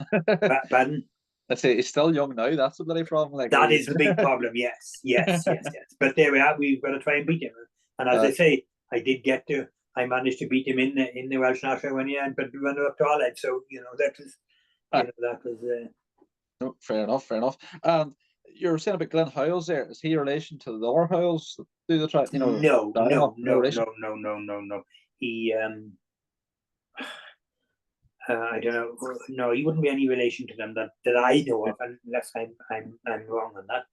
Pardon? I say he's still young now. That's the bloody problem. That is the big problem. Yes. But there we are. We've got to try and beat him. And as I say, I managed to beat him in the Welsh national one year, but runner up to Aled. So that was. No, fair enough. And you were saying about Glenn Howells there. Is he a relation to the other Howells that do the track? No. He I don't know. No, he wouldn't be any relation to them that I know of, unless I'm wrong on that.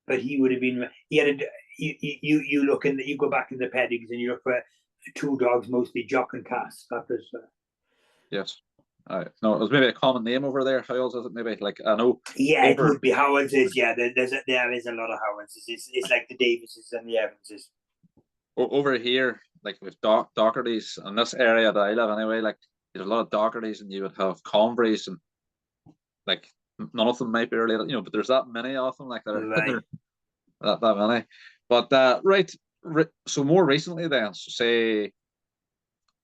But he would have been. He had you look in you go back in the pedigrees and you look for 2 dogs, mostly Jock and Cass. That was. Yes. No, it was maybe a common name over there. Howells, is it? Maybe like I know. Yeah, it would be Howells. There is a lot of Howells. It's like the Davises and the Evanses. Over here, like with Doherty's in this area that I live anyway, like there's a lot of Doherty's, and you would have Converys, and like none of them might be related, but there's that many of them, like that many. But right, so more recently then, so say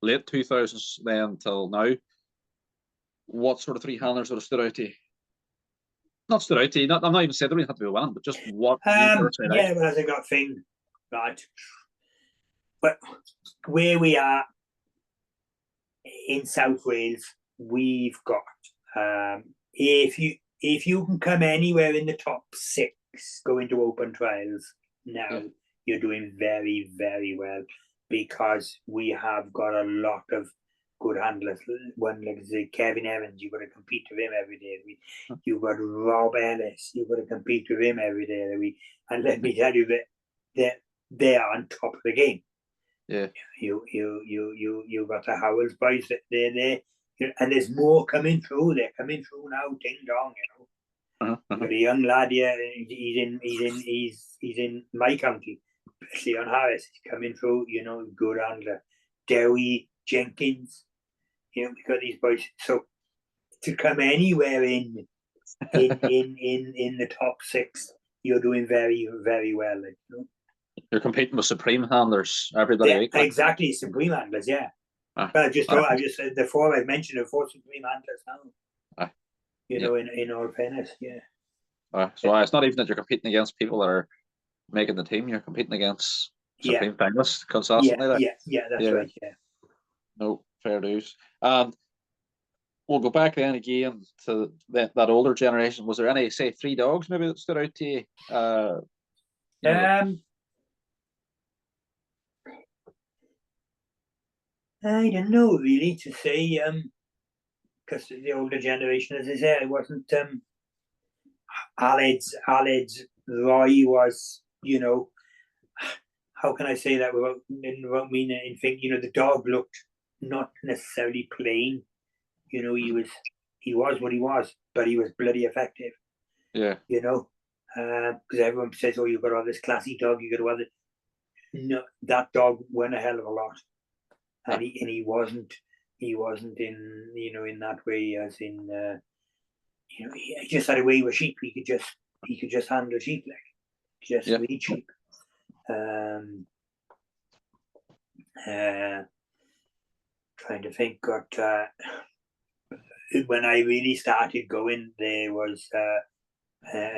late 2000s then till now, what sort of 3 handlers would have stood out to you? Not stood out to you. I'm not even saying they don't have to be winning, but just what. Well, as I got thing right. But where we are in South Wales, we've got If you can come anywhere in the top 6, go into open trials now, you're doing very, very well, because we have got a lot of good handlers. One like Kevin Evans, you've got to compete with him every day of the week. You've got Rob Ellis, you've got to compete with him every day of the week. And let me tell you that they are on top of the game. Yeah. You got the Howells boys, they're there, and there's more coming through. They're coming through now, ding dong, You've got a young lad here. He's in my county, Leon Harris. He's coming through. Good handler. Dewey Jenkins. We've got these boys. So to come anywhere in the top 6, you're doing very, very well. You're competing with supreme handlers every bloody week. Exactly, supreme handlers. Yeah. I just said the 4 I mentioned are 4 supreme handlers now. In all fairness, yeah. So it's not even that you're competing against people that are making the team. You're competing against supreme finalists constantly. That's right. Yeah. No, fair dues. We'll go back then again to that older generation. Was there any, say, 3 dogs maybe that stood out to you? I don't know really to say, because the older generation, as I said, it wasn't Aled's Roy was, how can I say that without meaning anything? The dog looked not necessarily plain. He was what he was, but he was bloody effective. Yeah. Because everyone says, "Oh, you've got all this classy dog, you got all this." No, that dog went a hell of a lot, and he wasn't in in that way, as in he just had a way with sheep. He could just handle sheep, like read sheep. Trying to think. When I really started going, there was a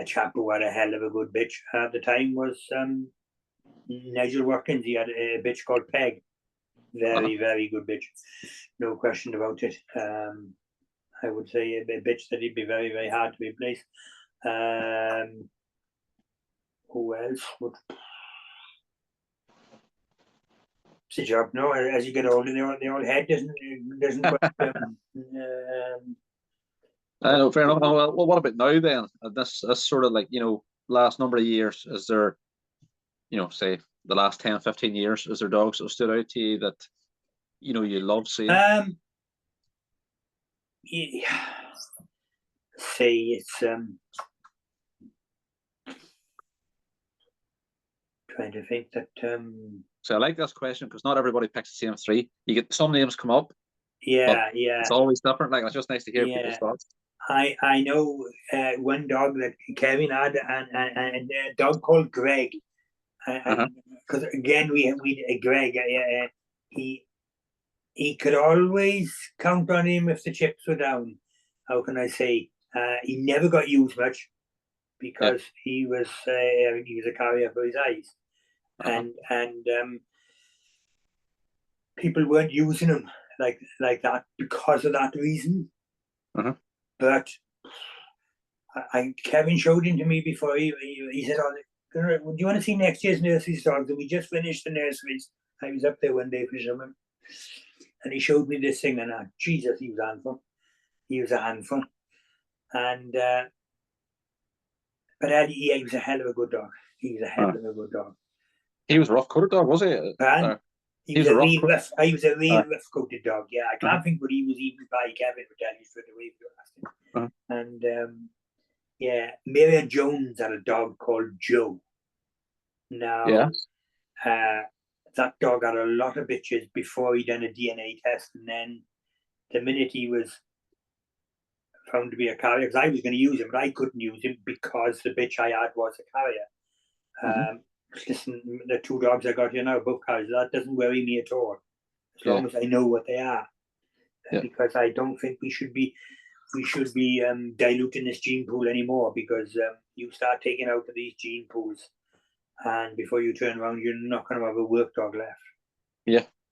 chap who had a hell of a good bitch at the time. Was Nigel Watkins. He had a bitch called Peg. Very, very good bitch. No question about it. I would say a bitch that he'd be very, very hard to replace. Who else would? It's a job. No, as you get older, the old head doesn't. I know, fair enough. Well, what about now then? This sort of like, last number of years, is there, say the last 10, 15 years, is there dogs that stood out to you that, you love seeing? Say it's trying to think that. So I like this question because not everybody picks the same 3. You get some names come up. Yeah. It's always different. Like, it's just nice to hear people's thoughts. I know one dog that Kevin had, and a dog called Greg. Because again, we Greg. He could always count on him if the chips were down. How can I say? He never got used much because he was a carrier for his eyes, and people weren't using him like that because of that reason. But Kevin showed him to me before. He said, "Oh, do you want to see next year's nursery dogs?" And we just finished the nurseries. I was up there one day for some, and he showed me this thing, and Jesus, he was a handful. He was a handful, and but he was a hell of a good dog. He was a hell of a good dog. He was a rough-coated dog, was he? He was a real rough-coated dog. Yeah, I can't think what he was eaten by. Kevin would tell you straight away if you asked him. And Marion Jones had a dog called Joe. Now, that dog had a lot of bitches before he done a DNA test, and then the minute he was found to be a carrier, because I was going to use him, but I couldn't use him because the bitch I had was a carrier. Listen, the 2 dogs I got here now, both carriers, that doesn't worry me at all, as long as I know what they are. Because I don't think we should be diluting this gene pool anymore, because you start taking out of these gene pools, and before you turn around, you're not going to have a work dog left.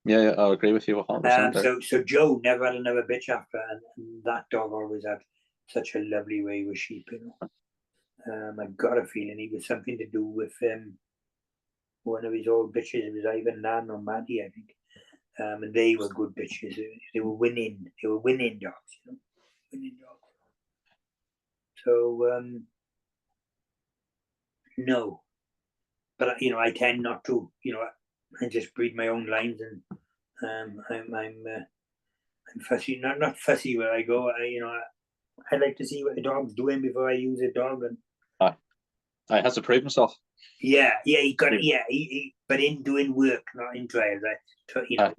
Yeah, I'll agree with you 100% there. So Joe never had another bitch after, and that dog always had such a lovely way with sheep, you know. I got a feeling he was something to do with one of his old bitches. It was either Nan or Maddie, I think. And they were good bitches. They were winning. They were winning dogs, you know, winning dogs. So no, but you know, I tend not to. You know, I just breed my own lines, and I'm fussy. Not fussy where I go. I like to see what the dog's doing before I use a dog, and I has to prove himself. yeah, he got it. Yeah, but in doing work, not in trials.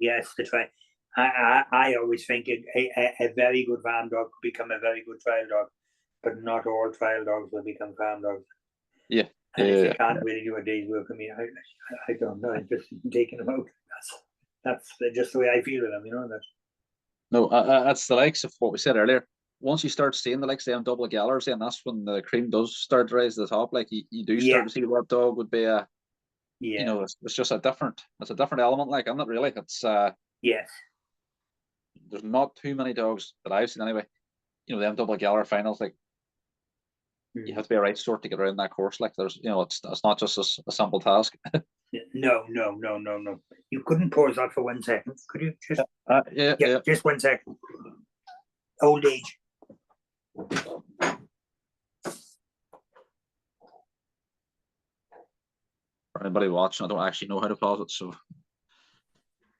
Yes, the try. I always think a very good farm dog could become a very good trial dog, but not all trial dogs will become farm dogs. Yeah. And if they can't really do a day's work, I mean, I don't know. I'm just taking them out. That's just the way I feel with them, you know. No, that's the likes of what we said earlier. Once you start seeing the likes of them double gallers, then that's when the cream does start to rise to the top. Like you do start to see what dog would be a, you know, it's just a different element. Like I'm not really. It's yes. There's not too many dogs that I've seen anyway. You know, them double galler finals, like you have to be a right sort to get around that course. Like there's, you know, it's not just a simple task. No. You couldn't pause that for 1 second, could you? Just yeah. Just 1 second. Old age. For anybody watching, I don't actually know how to pause it, so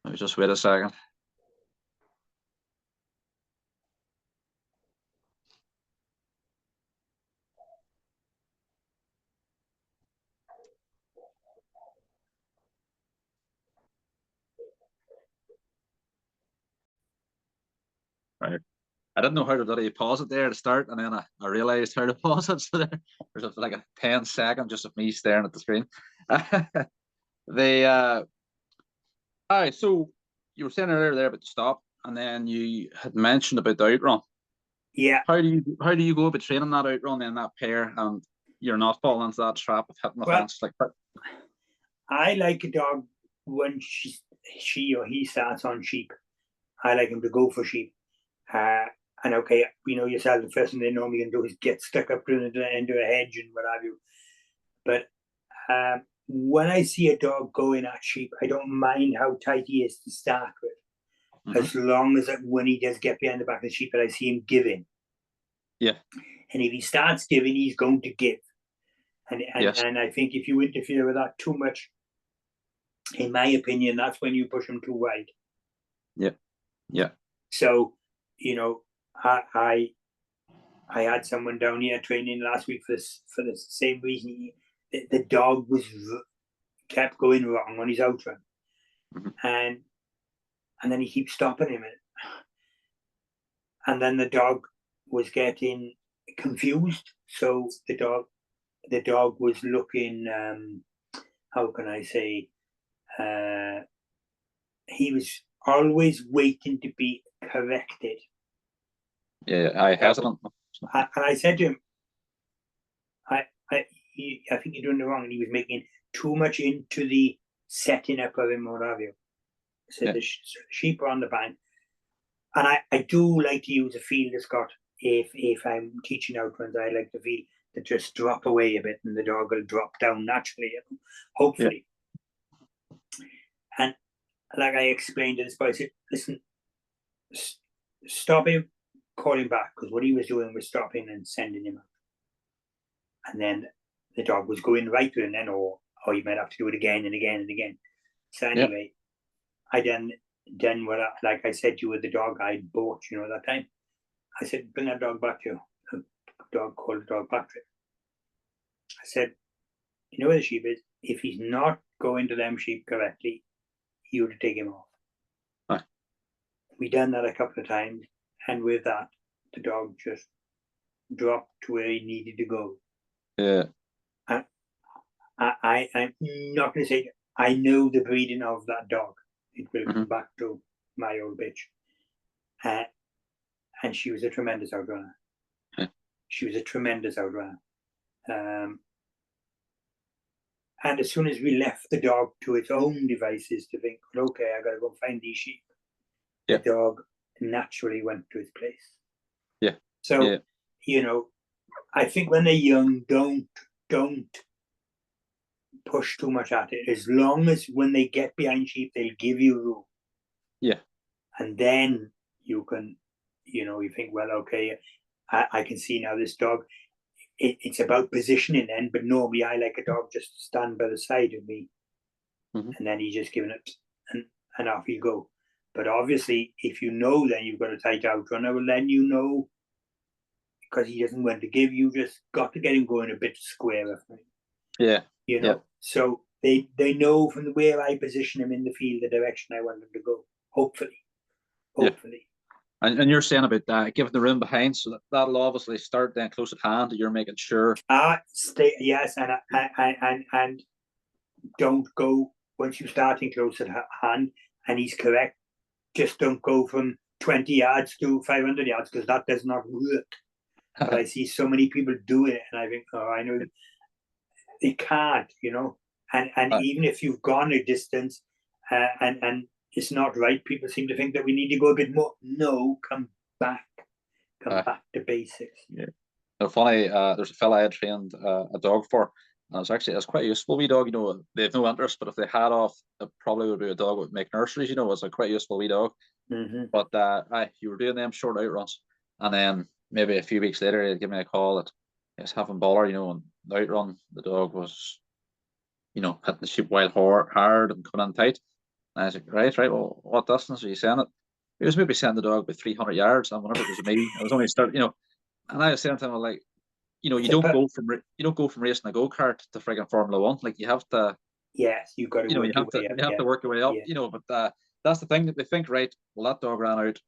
let me just wait a second. Right. I didn't know how to bloody pause it there to start, and then I realized how to pause it. So there's like a 10-second just of me staring at the screen. All right, so you were saying earlier there about the stop, and then you had mentioned about the outrun. Yeah. How do you go about training that outrun in that pair, and you're not falling into that trap of hitting the fence like that? I like a dog when she or he starts on sheep. I like him to go for sheep. And okay, you know yourself, the first thing they normally can do is get stuck up into a hedge and what have you. But when I see a dog going at sheep, I don't mind how tight he is to start with, as long as when he does get behind the back of the sheep and I see him giving. Yeah. And if he starts giving, he's going to give. And I think if you interfere with that too much, in my opinion, that's when you push him too wide. Yeah. So, you know, I had someone down here training last week for the same reason. The dog kept going wrong on his outrun, and then he keeps stopping him, and then the dog was getting confused. So the dog was looking. How can I say? He was always waiting to be corrected. Yeah, I hesitant. And I said to him, I think you're doing it wrong. And he was making too much into the setting up of him, what have you. So the sheep are on the bank. And I do like to use a feel that's got, if I'm teaching outruns, I like the feel to just drop away a bit and the dog will drop down naturally, you know, hopefully. And like I explained to this boy, I said, listen, stop him, call him back, because what he was doing was stopping and sending him out. And then the dog was going right to him, then, or you might have to do it again and again and again. So anyway, I then what, like I said to you with the dog I bought, you know, that time, I said, bring that dog back to you. The dog called the dog back to it. I said, you know where the sheep is? If he's not going to them sheep correctly, you have to take him off. We done that a couple of times, and with that, the dog just dropped to where he needed to go. Yeah. I'm not going to say I know the breeding of that dog. It will come back to my old bitch. And she was a tremendous outrunner. She was a tremendous outrunner. And as soon as we left the dog to its own devices to think, well, okay, I got to go find these sheep, the dog naturally went to its place. Yeah. So, I think when they're young, don't push too much at it. As long as when they get behind sheep, they'll give you room. Yeah. And then you can, you think, well, okay, I can see now this dog. It's about positioning then, but normally I like a dog just to stand by the side of me, and then he's just giving it, and off you go. But obviously, if you know then you've got a tight outrunner, well then because he doesn't want to give, you just got to get him going a bit squarer. Yeah. So they know from the way I position him in the field the direction I want him to go. Hopefully. Yeah. And you're saying about giving the room behind, so that'll obviously start then close at hand. You're making sure. Yes, and don't go once you're starting close at hand, and he's correct. Just don't go from 20 yards to 500 yards, because that does not work. But I see so many people do it, and I think, I know they can't, And even if you've gone a distance, and it's not right, people seem to think that we need to go a bit more. No, come back to basics. Yeah. No, funny. There's a fella I had trained a dog for, and it's quite a useful wee dog. They have no interest, but if they had off, it probably would be a dog that would make nurseries. It's a quite useful wee dog. But you were doing them short outruns, and then maybe a few weeks later, he'd give me a call that he was having baller, and the outrun, the dog was, hitting the sheep wild hard and coming in tight. And I was like, right, well, what distance are you saying it? He was maybe saying the dog about 300 yards, and whenever it was me, I was only starting, and I was saying to him, like, you don't go from racing a go-kart to frigging Formula One. Like, you have to. Yes, you've got to. You have to work your way up. Yeah. But that's the thing that they think. Right, well, that dog ran out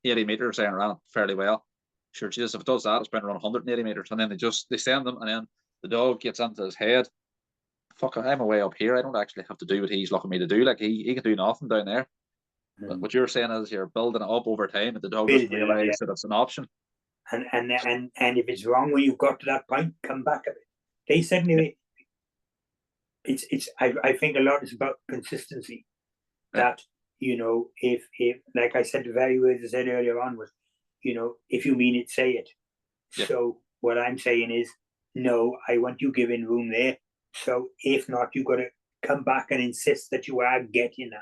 80 meters and ran fairly well. Sure, Jesus, if it does that, it's been around 180 meters, and then they send them, and then the dog gets into his head. Fuck, I'm away up here. I don't actually have to do what he's looking me to do. Like, he can do nothing down there. But what you're saying is you're building it up over time, and the dog doesn't realize that it's an option. And if it's wrong when you've got to that point, come back a bit. They said anyway. I think a lot is about consistency. That if like I said, the very words I said earlier on was, if you mean it, say it. Yeah. So what I'm saying is, no, I want you giving room there. So if not, you've got to come back and insist that you are getting that.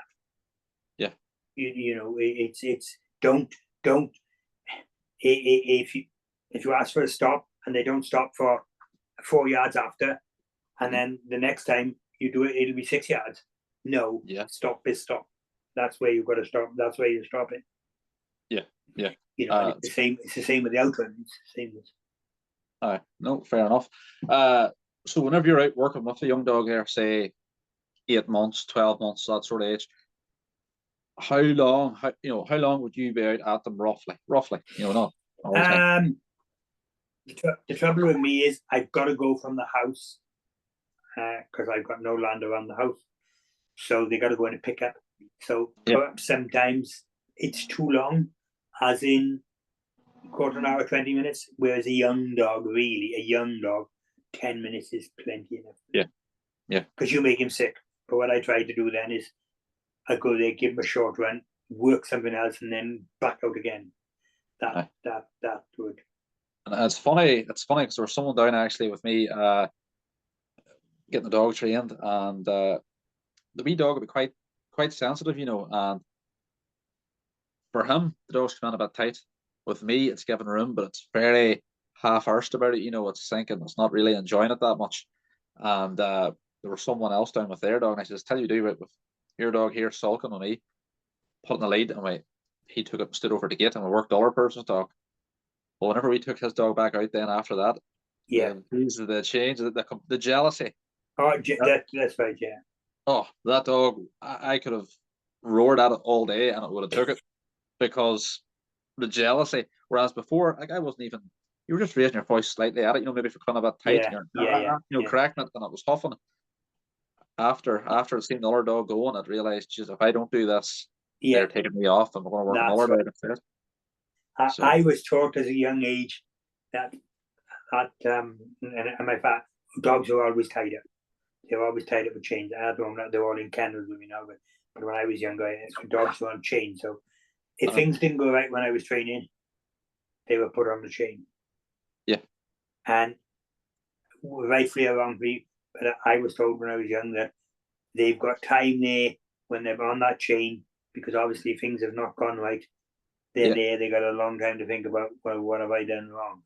Yeah. It's don't if you ask for a stop and they don't stop for 4 yards after, and then the next time you do it, it'll be 6 yards. No, stop is stop. That's where you've got to stop. That's where you're stopping. Yeah. It's the same. It's the same with the outrun. It's the same with. No, fair enough. So whenever you're out working with a young dog there, say 8 months, 12 months, that sort of age, how long would you be out at them roughly? Not all the time. The trouble with me is I've got to go from the house because I've got no land around the house, so they got to go in a pickup. So sometimes it's too long, as in quarter an hour, 20 minutes. Whereas a young dog, 10 minutes is plenty enough. Yeah. Because you make him sick. But what I try to do then is I go there, give him a short run, work something else, and then back out again. That would. And it's funny because there was someone down actually with me getting the dog trained, and the wee dog would be quite sensitive, and for him the dog's coming in a bit tight. With me, it's giving room, but it's very half-arsed about it. It's thinking it's not really enjoying it that much. And there was someone else down with their dog, and I said, "Tell you do it with your dog here sulking on me, putting the lead," and he took it and stood over the gate, and we worked the other person's dog. But whenever we took his dog back out, then after that, the change, the jealousy. Oh, that's right, yeah. Oh, that dog, I could have roared at it all day, and it would have took it, because the jealousy. Whereas before, like, I wasn't even. You were just raising your voice slightly at it, maybe for kind of a tight, cracking it, and it was huffing. After it seen the other dog going, I'd realised, geez, if I don't do this, they're taking me off, and we're going to work another day instead. I was taught as a young age that and my dogs are always tied up. they were always tied up with chains. At home, they're all in kennels with me now, but when I was younger, dogs were on chains. So if things didn't go right when I was training, they were put on the chain. Yeah. And rightfully or wrongly, but I was told when I was young that they've got time there when they're on that chain, because obviously things have not gone right. They're there, they got a long time to think about, well, what have I done wrong?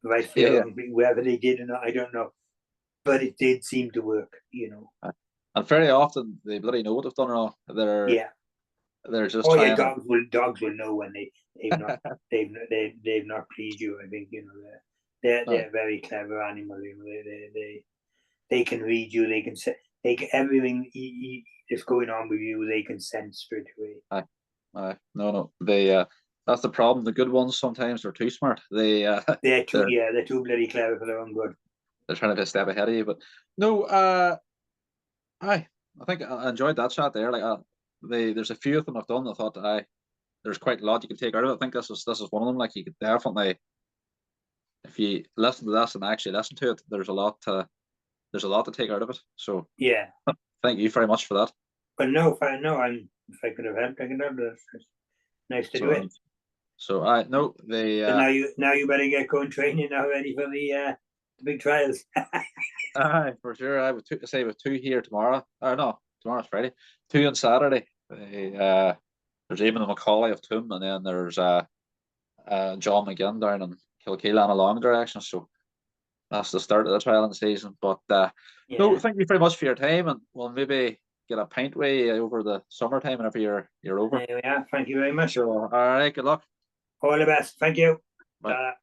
Rightfully or wrongly, whether they did or not, I don't know. But it did seem to work, And very often they bloody know what they've done wrong. They're just trying. Dogs will know when they've not they've not pleased you. I think they're very clever animals. They can read you. They can say everything that's going on with you. They can sense straight away. No. They that's the problem. The good ones sometimes they're too smart. They're too bloody clever for their own good. They're trying to be a step ahead of you. But no, I think I enjoyed that chat there. Like there's a few of them I've done. I thought there's quite a lot you can take out of it. I think this is one of them. Like you could definitely, if you listen to this and actually listen to it, there's a lot to take out of it. So yeah, thank you very much for that. But no, if I could have helped, I could have. It's nice to do it. So now you better get going training now, ready for the big trials. For sure. I would say with 2 here tomorrow. No, tomorrow's Friday. 2 on Saturday. There's Eamon and Macaulay of Toom, and then there's John McGinn down in Kilkeelan in a long direction. So that's the start of the trialing season. But no, thank you very much for your time, and we'll maybe get a pint way over the summertime whenever you're over. There we are. Thank you very much. So, all right, good luck. All the best. Thank you. Bye.